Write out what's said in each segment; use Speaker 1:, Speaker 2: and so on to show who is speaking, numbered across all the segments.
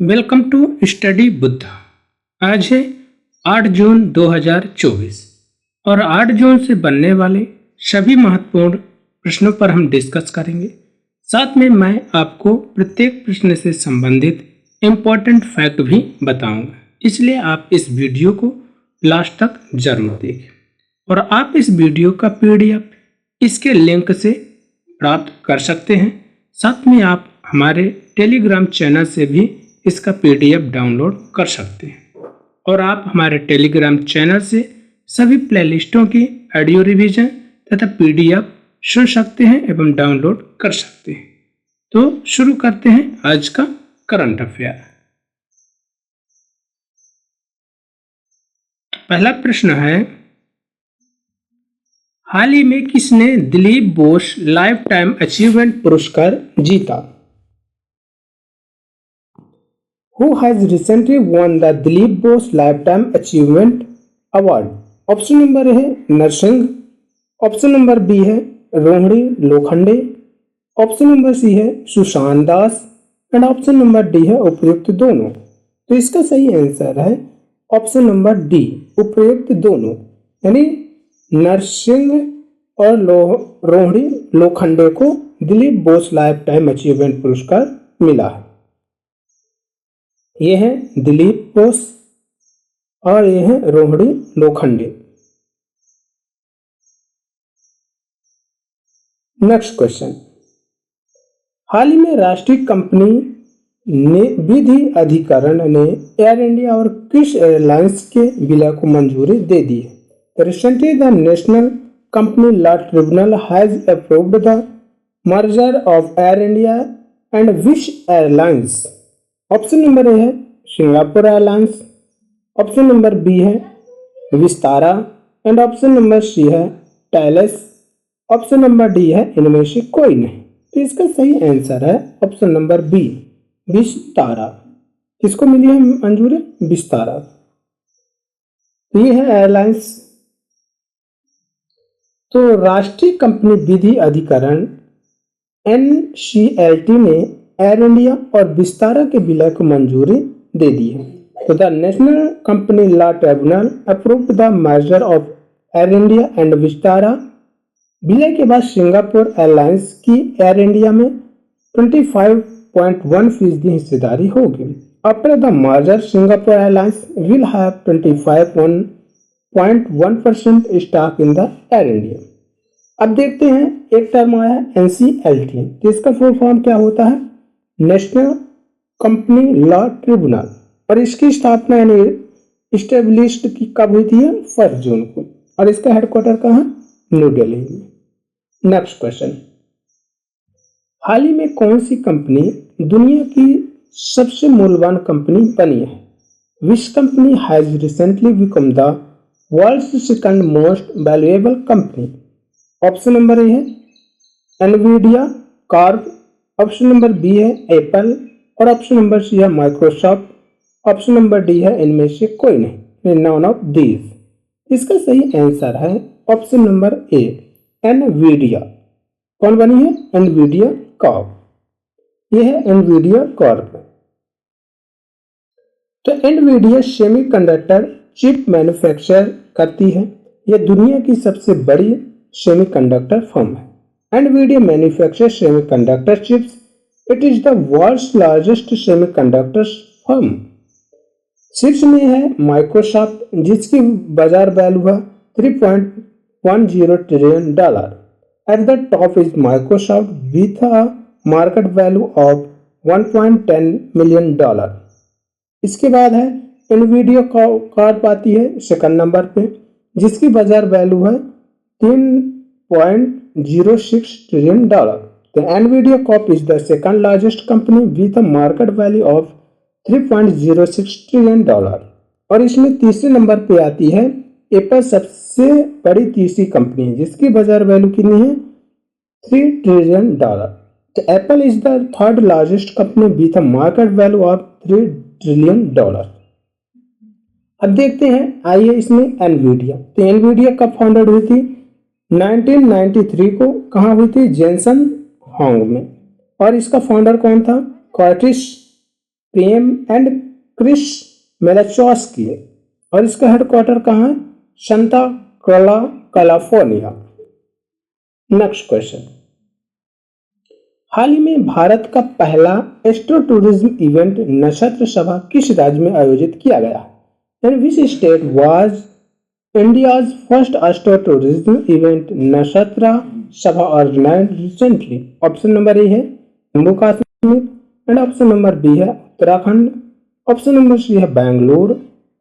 Speaker 1: Welcome to study Buddha. आज है 8 जून 2024 और 8 जून से बनने वाले सभी महत्वपूर्ण प्रश्नों पर हम डिस्कस करेंगे। साथ में मैं आपको प्रत्येक प्रश्न से संबंधित इम्पोर्टेंट फैक्ट भी बताऊंगा, इसलिए आप इस वीडियो को लास्ट तक जरूर देखें। और आप इस वीडियो का पीडीएफ इसके लिंक से प्राप्त कर सकते हैं। साथ में आप हमारे टेलीग्राम चैनल से भी इसका पीडीएफ डाउनलोड कर सकते हैं और आप हमारे टेलीग्राम चैनल से सभी प्लेलिस्टों की ऑडियो रिवीजन तथा पीडीएफ सुन सकते हैं एवं डाउनलोड कर सकते हैं। तो शुरू करते हैं आज का करंट अफेयर। पहला प्रश्न है, हाल ही में किसने Dilip Bose life time achievement पुरस्कार जीता? Who has recently won the Dilip Bose Lifetime Achievement Award? Option number है नरसिंह, ऑप्शन नंबर बी है Rohini Lokhande, option number C है Sushant Das and option number D है उपयुक्त दोनों। तो इसका सही आंसर है ऑप्शन नंबर डी, उपयुक्त दोनों, यानी नरसिंह और रोहिणी लोखंडे को Dilip Bose life time achievement पुरस्कार मिला है। ये है दिलीप बोस और ये है रोहिणी लोखंडे। नेक्स्ट क्वेश्चन, हाल ही में राष्ट्रीय कंपनी ने विधि अधिकरण ने एयर इंडिया और किस एयरलाइंस के विलय को मंजूरी दे दी है? Recently the national company law tribunal has approved the merger of Air India and which airlines? Option number A है Singapore airlines, option number B है Vistara and option number C है टैलेस, ऑप्शन नंबर डी है इनमें से कोई नहीं। तो इसका सही आंसर है ऑप्शन नंबर बी, विस्तारा। किसको मिली है मंजूरी? विस्तारा। ये है एयरलाइंस। तो राष्ट्रीय कंपनी विधि अधिकरण NCLT ने एयर इंडिया और विस्तारा के विलय को मंजूरी दे दी है। तो the national company law tribunal approved the merger of Air India and Vistara. विलय के बाद सिंगापुर एयरलाइंस की एयर इंडिया में 25.1% हिस्सेदारी होगी। After the merger Singapore airlines will have 25.1% stock in the air India. अब देखते हैं, एक टर्म आया है NCLT, तो इसका फुल फॉर्म क्या होता है? नेशनल कंपनी लॉ ट्रिब्यूनल, और इसकी स्थापना यानी इस्टेब्लिश्ड की कब हुई थी? 1 जून को, और इसका हेडक्वार्टर कहाँ है? न्यू दिल्ली में। नेक्स्ट क्वेश्चन, हाल ही में कौन सी कंपनी दुनिया की सबसे मूल्यवान कंपनी बनी है? Which company has recently become the world's second most valuable company? Option number A है Nvidia corp, option number B है एप्पल और ऑप्शन नंबर सी है माइक्रोसॉफ्ट, ऑप्शन नंबर डी है इनमें से कोई नहीं, नॉन ऑफ दीज। इसका सही आंसर है ऑप्शन नंबर ए, एनवीडिया। कौन बनी है? Nvidia Corp. यह है एनवीडिया कॉर्प। तो एनवीडिया सेमीकंडक्टर चिप मैन्युफैक्चर करती है। यह दुनिया की सबसे बड़ी सेमीकंडक्टर फर्म है। NVIDIA manufactures semiconductor chips. It is the world's largest semiconductor firm. शीर्ष में है माइक्रोसॉफ्ट, जिसकी बाजार वैल्यू है $3.10 trillion. At the top is Microsoft with a market value of $1.10 million. इसके बाद है NVIDIA कॉर्प आती है सेकंड नंबर पे, जिसकी बाजार वैल्यू है $3.06 trillion. The NVIDIA Corp is the second largest company with a market value of $3.06 trillion. और इसमें तीसरे नंबर पे आती है एप्पल, सबसे बड़ी तीसरी कंपनी है, जिसकी बाजार वैल्यू कितनी है? $3 ट्रिलियन। तो Apple is the third largest company with a market value of $3 trillion. अब देखते हैं, आइए इसमें एनवीडिया। तो एनवीडिया कब फाउंडेड हुई थी? 1993 को। कहाँ हुई थी? जेनसन होंग में। और इसका फाउंडर कौन था? Curtis Priem and Chris Malachowsky, और इसका हेडक्वार्टर कहाँ है? Santa Clara, California. Next question, हाल ही में भारत का पहला एस्ट्रो टूरिज्म इवेंट नक्षत्र सभा किस राज्य में आयोजित किया गया? And which state was India's first astro tourism event Nakshatra Sabha organised recently? Option number A है Jammu Kashmir, and option number B है उत्तराखंड, ऑप्शन नंबर सी है Bangalore,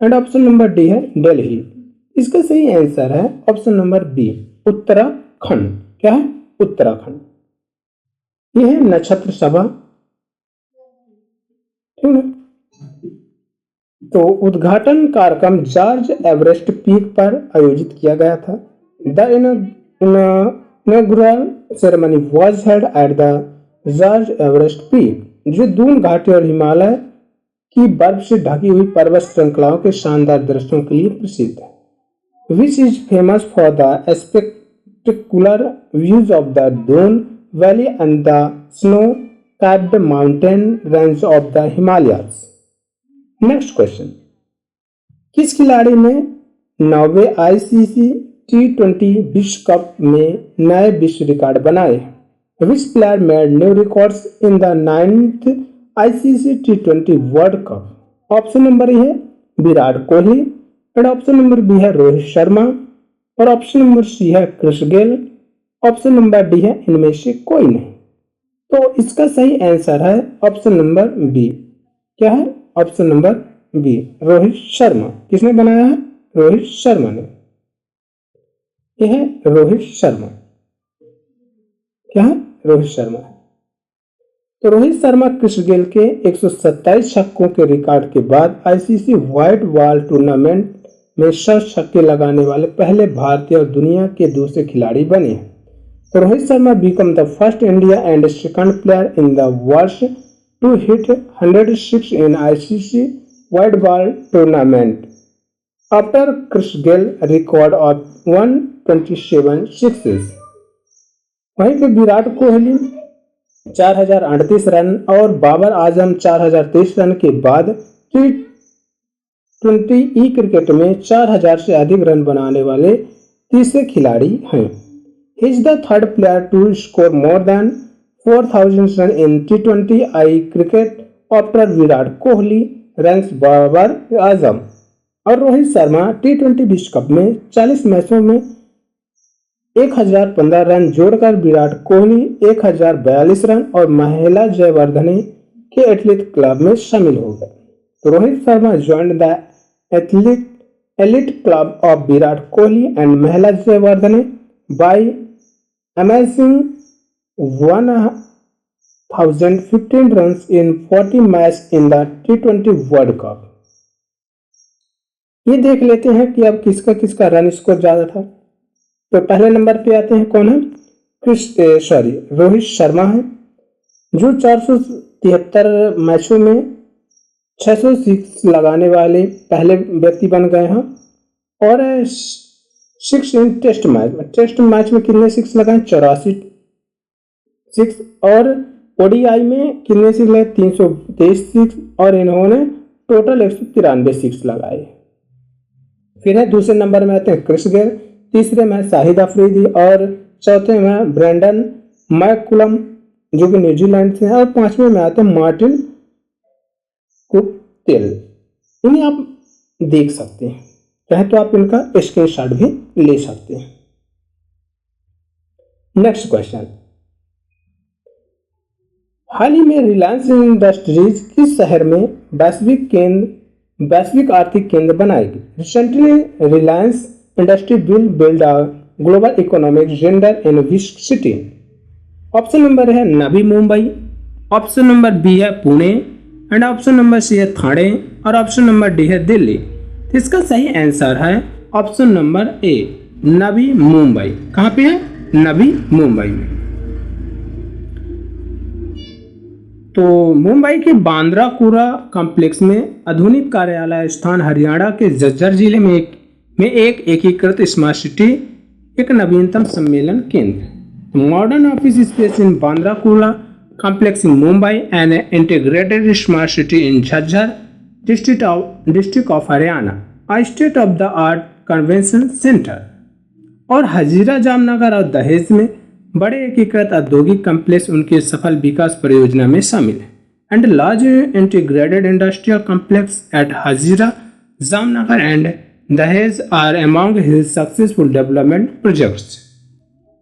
Speaker 1: and option number D है दिल्ली। इसका सही आंसर है ऑप्शन नंबर बी, उत्तराखंड। क्या है? उत्तराखंड। यह है नक्षत्र सभा, ठीक है। तो उद्घाटन कार्यक्रम जॉर्ज एवरेस्ट पीक पर आयोजित किया गया था। The inaugural ceremony was held at the George Everest peak, जो दून घाटी और हिमालय की बर्फ से ढकी हुई पर्वत श्रृंखलाओं के शानदार दृश्यों के लिए प्रसिद्ध है। Which is famous for the spectacular views of the Doon valley and the snow capped mountain range of the Himalayas. Next question, किस खिलाड़ी ने 9वें आईसीसी T20 विश्व कप में नए विश्व रिकॉर्ड बनाए? Which player made new records in the 9th ICC T20 world cup? Option number A है Virat Kohli, and option number B है रोहित शर्मा, और ऑप्शन नंबर सी है Chris Gayle, option number D है इनमें से कोई नहीं। तो इसका सही आंसर है ऑप्शन नंबर बी। क्या है? Option number B, Rohit Sharma. किसने बनाया है? रोहित शर्मा ने। यह है रोहित शर्मा। क्या है? रोहित शर्मा। तो रोहित शर्मा क्रिस गेल के 127 छक्कों के रिकॉर्ड के बाद आईसीसी व्हाइट बॉल टूर्नामेंट में 100 छक्के लगाने वाले पहले भारतीय और दुनिया के दूसरे खिलाड़ी बने हैं। तो Rohit Sharma become the first India and second player in the world to hit 106 in ICC white ball tournament after Chris Gayle record of 127 sixes। वहीं पे विराट कोहली 4038 रन और बाबर आजम 4023 रन के बाद T20 क्रिकेट में 4000 से अधिक रन बनाने वाले तीसरे खिलाड़ी हैं। He is the third player to score more than 4000 run in T20 I cricket after Virat Kohli, ranks Babar Azam. और रोहित शर्मा T20 विश्व कप में 40 मैचों में 1015 रन जोड़कर विराट कोहली 1042 रन और महिला जयवर्धने के एथलीट क्लब में शामिल हो गए। तो Rohit Sharma joined the elite club of Virat Kohli and Mahela Jayawardene by amazing 1015 runs in 40 match in the T20 world cup. ये देख लेते हैं कि अब किसका किसका रन स्कोर ज्यादा था। तो पहले नंबर पे आते हैं, कौन है? रोहित शर्मा है, जो 473 मैचों में 606 लगाने वाले पहले व्यक्ति बन गए हैं। और 6 इन टेस्ट मैच में कितने 6 लगाए? 84 6। और ओडीआई में कितने 6 लगाए? 323 6। और इन्होंने टोटल 193 6 लगाए। फिर है दूसरे नंबर में आते हैं क्रिस गेल, तीसरे में शाहिद अफरीदी, और चौथे में ब्रेंडन मैककुलम जो कि न्यूजीलैंड से हैं, और पांचवें में आते हैं मार्टिन कुपटेल। इन्हें आप देख सकते हैं, चाहे तो आप इनका स्क्रीनशॉट भी ले सकते हैं। नेक्स्ट क्वेश्चन, हाल ही में रिलायंस इंडस्ट्रीज किस शहर में वैश्विक आर्थिक केंद्र बनाएगी? Recently Reliance industry will build a global economic centre in which city? Option number है Navi Mumbai, option number B है Pune, and option number C है ठाणे, और ऑप्शन नंबर डी है दिल्ली। तो इसका सही आंसर है ऑप्शन नंबर ए, नवी मुंबई। कहाँ पे है? नवी मुंबई में। तो मुंबई के बांद्रा कुरा कॉम्प्लेक्स में आधुनिक कार्यालय स्थान हरियाणा के झज्जर जिले में एक एकीकृत स्मार्ट सिटी, एक नवीनतम सम्मेलन केंद्र, modern office space in Bandra कुरा complex in Mumbai and an integrated smart city in Jhajjar district of Haryana, a state-of-the-art convention center. और हजीरा जामनगर और दहेज में बड़े एकीकृत औद्योगिक कॉम्प्लेक्स उनके सफल विकास परियोजना में शामिल है. And large integrated industrial complex at Hazira Jamnagar and Dahej are among his successful development projects.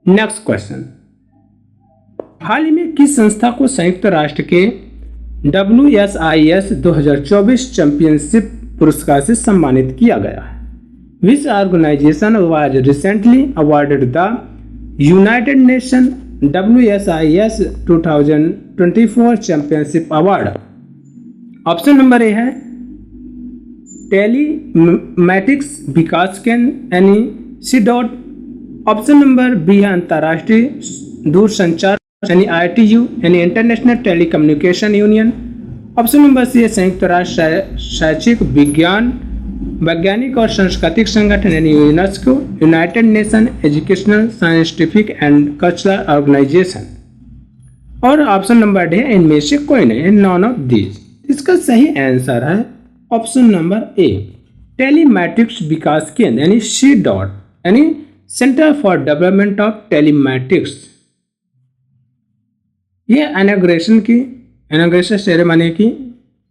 Speaker 1: Next question. हाल ही में किस संस्था को संयुक्त राष्ट्र के WSIS 2024 चैंपियनशिप पुरस्कार से सम्मानित किया गया है? Which organization was recently awarded the United Nations WSIS 2024 Championship Award? Option number A है टेलीमैटिक्स विकास केंद्र यानी CDOT. ऑप्शन नंबर बी है अंतर्राष्ट्रीय दूरसंचार यानी ITU यानी international telecommunication union. Option number C है संयुक्त राष्ट्र शैक्षिक विज्ञान वैज्ञानिक और सांस्कृतिक संगठन यानी UNESCO, united nation educational scientific and cultural organisation. और ऑप्शन नंबर डी है इनमें से कोई नहीं, नॉन ऑफ दीज. इसका सही आंसर है ऑप्शन नंबर ए टेलीमैटिक्स विकास केंद्र यानी CDOT यानी centre for development of telematics. ये इनॉग्रेशन सेरेमनी की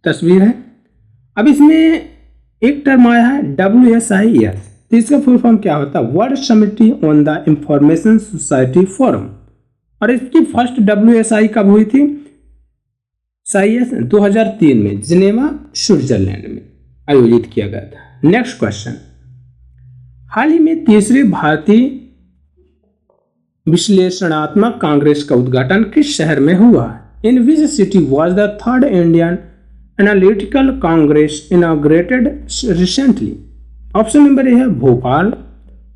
Speaker 1: तस्वीर है. अब इसमें एक टर्म आया है WSIS. तो इसका फुल फॉर्म क्या होता है? World summit on the information society forum. और इसकी फर्स्ट WSI कब हुई थी? साइएस 2003 में जिनेवा स्विट्जरलैंड में आयोजित किया गया था. Next question. हाल ही में तीसरी भारतीय विश्लेषणात्मक कांग्रेस का उद्घाटन किस शहर में हुआ? In which city was the third Indian analytical congress inaugurated recently? Option number A है भोपाल,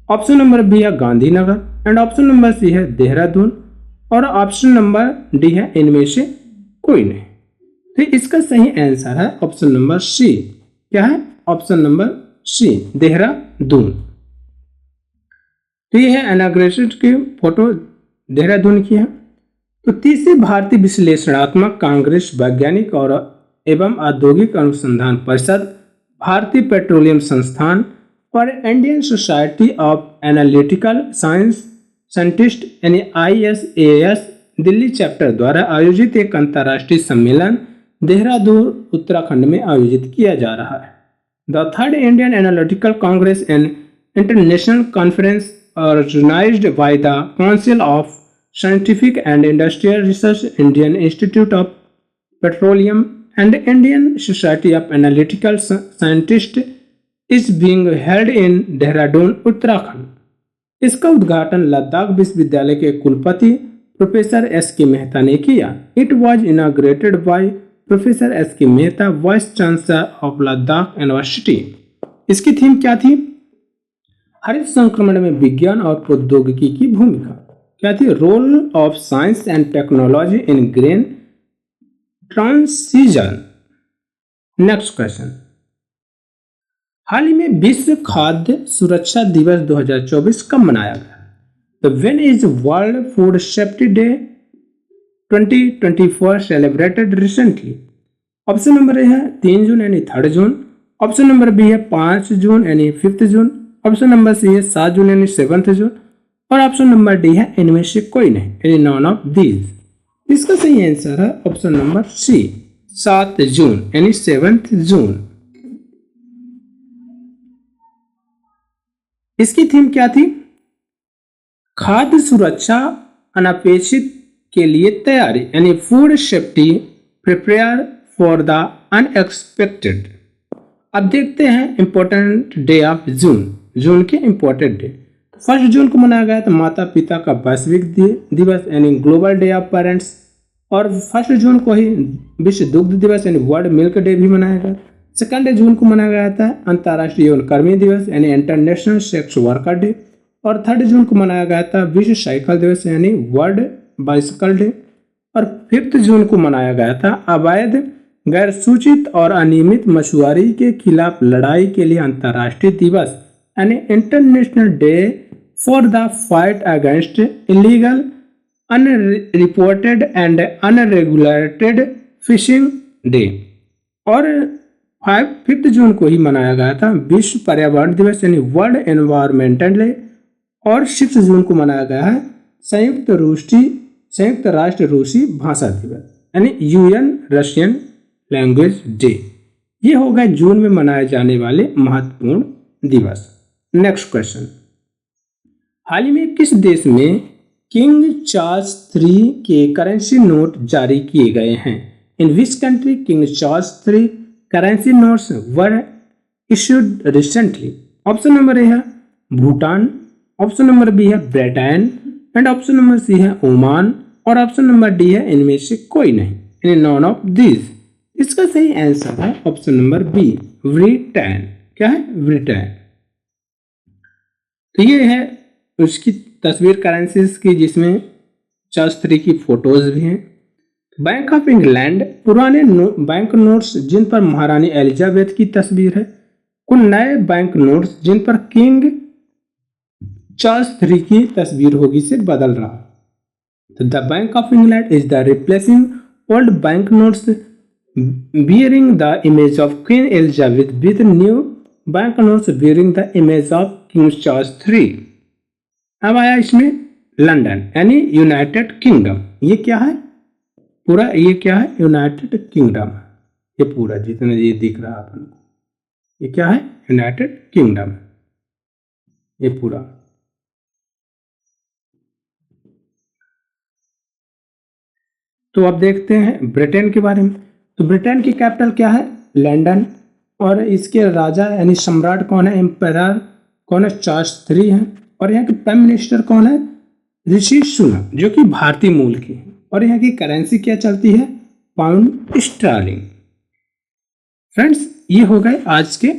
Speaker 1: ऑप्शन नंबर बी है Gandhinagar and option number C है देहरादून और ऑप्शन नंबर डी है इनमें से कोई नहीं. तो इसका सही आंसर है ऑप्शन नंबर सी. क्या है? Option number C Dehradun. तो ये है इनॉग्रेशन की फोटो देहरादून की है. तो तीसरी भारतीय विश्लेषणात्मक कांग्रेस वैज्ञानिक और एवं औद्योगिक अनुसंधान परिषद, भारतीय पेट्रोलियम संस्थान और Indian society of analytical scientist यानी ISAS दिल्ली चैप्टर द्वारा आयोजित एक अंतर्राष्ट्रीय सम्मेलन देहरादून उत्तराखंड में आयोजित किया जा रहा है. The third Indian analytical congress and international conference organised by the council of scientific and industrial research, Indian institute of petroleum and Indian Society of Analytical Scientists is being held in Dehradun, Uttarakhand. इसका उद्घाटन लद्दाख विश्वविद्यालय के कुलपति professor S.K. Mehta ने किया. It was inaugurated by Professor S.K. Mehta, vice chancellor of Ladakh university. इसकी theme क्या थी? हरित संक्रमण में विज्ञान और प्रौद्योगिकी की भूमिका. क्या थी? Role of science and technology in green transition. Next question. हाल ही में विश्व खाद्य सुरक्षा दिवस 2024 कब मनाया गया? तो when is world food safety day 2024 celebrated recently? Option number A है 3 जून यानी 3 जून, ऑप्शन नंबर बी है 5 जून यानी 5 जून, ऑप्शन नंबर सी है 7 जून यानी 7 जून और ऑप्शन नंबर डी है इनमें से कोई नहीं यानी नॉन ऑफ दीज. इसका सही आंसर है ऑप्शन नंबर सी 7 जून यानी 7 जून. इसकी थीम क्या थी? खाद्य सुरक्षा अनपेक्षित के लिए तैयारी यानी food safety prepare for the unexpected. अब देखते हैं इंपॉर्टेंट डे ऑफ जून के इंपॉर्टेंट डे. 1 जून को मनाया गया था माता पिता का वैश्विक दिवस यानी ग्लोबल डे ऑफ पेरेंट्स और 1 जून को ही विश्व दुग्ध दिवस यानी वर्ल्ड मिल्क डे भी मनाया गया. 2 जून को मनाया गया था अंतर्राष्ट्रीय यौन कर्मी दिवस यानी इंटरनेशनल सेक्स वर्कर डे और 3 जून को मनाया गया था विश्व साइकिल दिवस यानी वर्ल्ड बाइसिकल डे और 5 जून को मनाया गया था अवैध गैर सूचित और अनियमित मछुआरी के खिलाफ लड़ाई के लिए अंतर्राष्ट्रीय दिवस यानी international day for the fight against illegal unreported and unregulated fishing day. और 5 जून को ही मनाया गया था विश्व पर्यावरण दिवस यानी वर्ल्ड एनवायरमेंटल डे। और 6 जून को मनाया गया है संयुक्त राष्ट्र रूसी भाषा दिवस यानी यूएन रशियन लैंग्वेज डे। ये हो गए जून में मनाए जाने वाले महत्वपूर्ण दिवस। नेक्स्ट क्वेश्चन, हाल ही में किस देश में किंग चार्ल्स III के करेंसी नोट जारी किए गए हैं? In which country king Charles III currency notes were issued recently? Option number A है भूटान, ऑप्शन नंबर बी है Britain and option number C है ओमान और ऑप्शन नंबर डी है इनमें से कोई नहीं, इन नॉन ऑफ दिस। इसका सही आंसर है ऑप्शन नंबर बी ब्रिटेन। क्या है? ब्रिटेन। तो ये है उसकी तस्वीर करेंसीज की जिसमें चार्ल्स III की फोटोज भी हैं। बैंक ऑफ इंग्लैंड पुराने बैंक नोट्स जिन पर महारानी एलिजाबेथ की तस्वीर है, कुछ नए बैंक नोट्स जिन पर किंग चार्ल्स III की तस्वीर होगी से बदल रहा है। तो the bank of England is the replacing old bank notes bearing the image of Queen Elizabeth with new banknotes bearing the image of King Charles III। अब आया इसमें लंदन यानी यूनाइटेड किंगडम। ये क्या है? पूरा ये क्या है? United kingdom. ये पूरा जितना ये दिख रहा है अपन को, ये क्या है? United kingdom. ये पूरा। तो अब देखते हैं ब्रिटेन के बारे में। तो ब्रिटेन की कैपिटल क्या है? लंदन। और इसके राजा यानी सम्राट कौन है? एम्परर कौन है? चार्ल्स III है। और यहाँ के प्राइम मिनिस्टर कौन है? ऋषि सुनक, जो कि भारतीय मूल के हैं। और यहाँ की करेंसी क्या चलती है? Pound sterling. फ्रेंड्स, ये हो गए आज के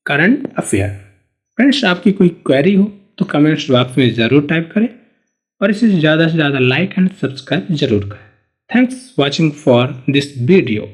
Speaker 1: करंट अफेयर। फ्रेंड्स, आपकी कोई क्वेरी हो तो कमेंट्स बॉक्स में ज़रूर टाइप करें और इसे ज़्यादा से ज़्यादा लाइक एंड सब्सक्राइब जरूर करें। Thanks watching for this video.